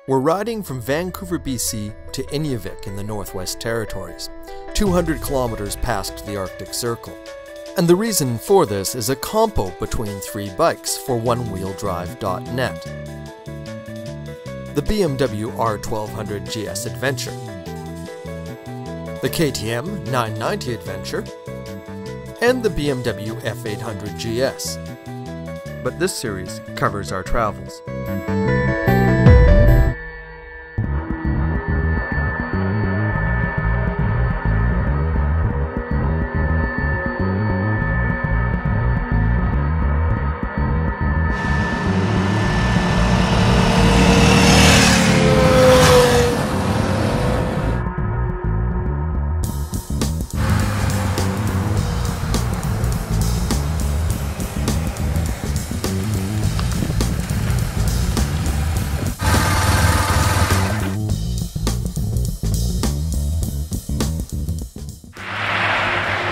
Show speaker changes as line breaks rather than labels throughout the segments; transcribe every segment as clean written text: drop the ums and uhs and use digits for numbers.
We're riding from Vancouver, BC to Inuvik in the Northwest Territories, 200 kilometers past the Arctic Circle. And the reason for this is a compo between three bikes for OneWheelDrive.net. The BMW R1200 GS Adventure, the KTM 990 Adventure, and the BMW F800 GS. But this series covers our travels.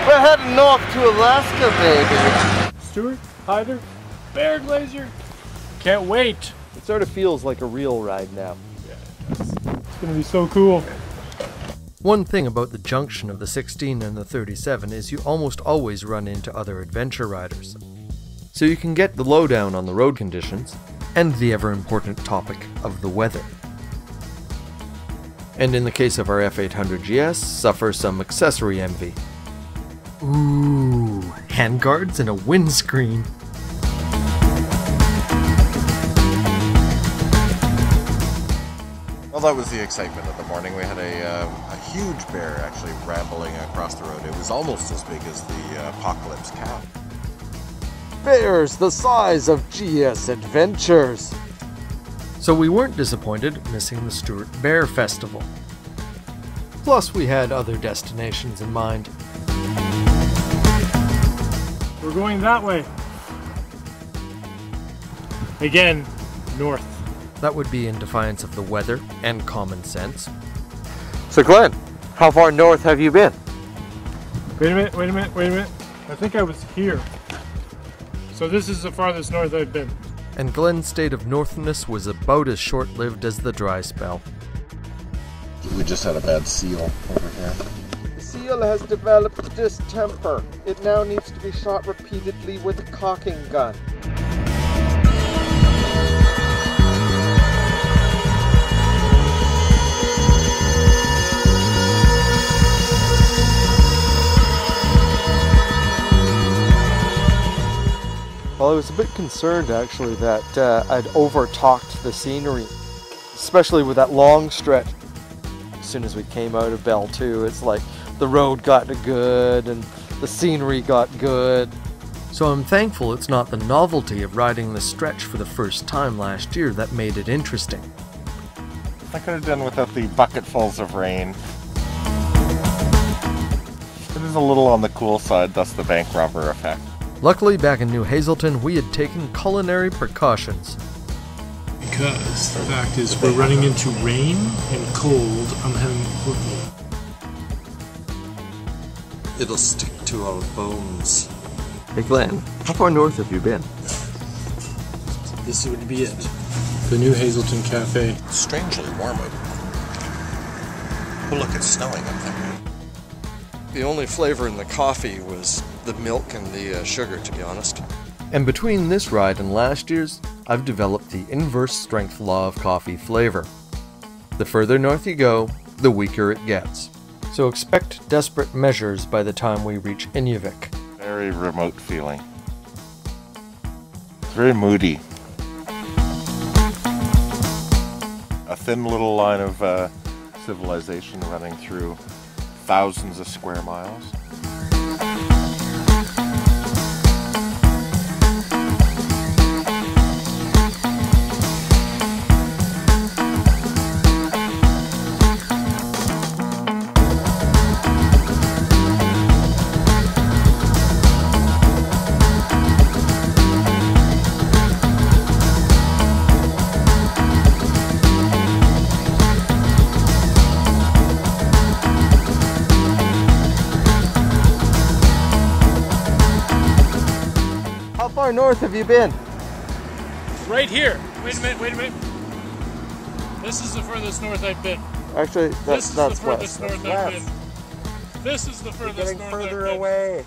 We're heading north to Alaska, baby.
Stuart, Hyder, Bear Glazer. Can't wait.
It sort of feels like a real ride now.
Yeah, it's gonna be so cool.
One thing about the junction of the 16 and the 37 is you almost always run into other adventure riders. So you can get the lowdown on the road conditions and the ever-important topic of the weather. And in the case of our F800 GS, suffer some accessory envy. Ooh, handguards and a windscreen.
Well, that was the excitement of the morning. We had a huge bear actually rambling across the road. It was almost as big as the Apocalypse Cow.
Bears the size of GS Adventures.
So we weren't disappointed missing the Stuart Bear Festival. Plus we had other destinations in mind.
We're going that way. Again, north.
That would be in defiance of the weather and common sense.
So Glenn, how far north have you been?
Wait a minute. I think I was here. So this is the farthest north I've been.
And Glenn's state of northness was about as short-lived as the dry spell.
We just had a bad seal over here.
The seal has developed distemper. It now needs to be shot repeatedly with a caulking gun. Well, I was a bit concerned actually that I'd over-talked the scenery, especially with that long stretch. As soon as we came out of Bell 2, it's like the road got good and the scenery got good.
So I'm thankful it's not the novelty of riding the stretch for the first time last year that made it interesting.
I could have done without the bucketfuls of rain. It is a little on the cool side, thus the bank robber effect.
Luckily, back in New Hazelton, we had taken culinary precautions.
Because the fact is, we're running into rain and cold. I'm having cookie.
It'll stick to our bones.
Hey Glenn, how far north have you been?
This would be it. The New Hazelton Cafe.
It's strangely warm out. Oh look, it's snowing up there.
The only flavor in the coffee was the milk and the sugar, to be honest.
And between this ride and last year's, I've developed the inverse strength law of coffee flavor. The further north you go, the weaker it gets. So expect desperate measures by the time we reach Inuvik.
Very remote feeling. It's very moody. A thin little line of civilization running through thousands of square miles.
How far north have you been?
Right here. Wait a minute. This is the furthest north I've been.
Actually,
This is the
that's
furthest
west.
north I've been. This is the furthest north I've been.
away.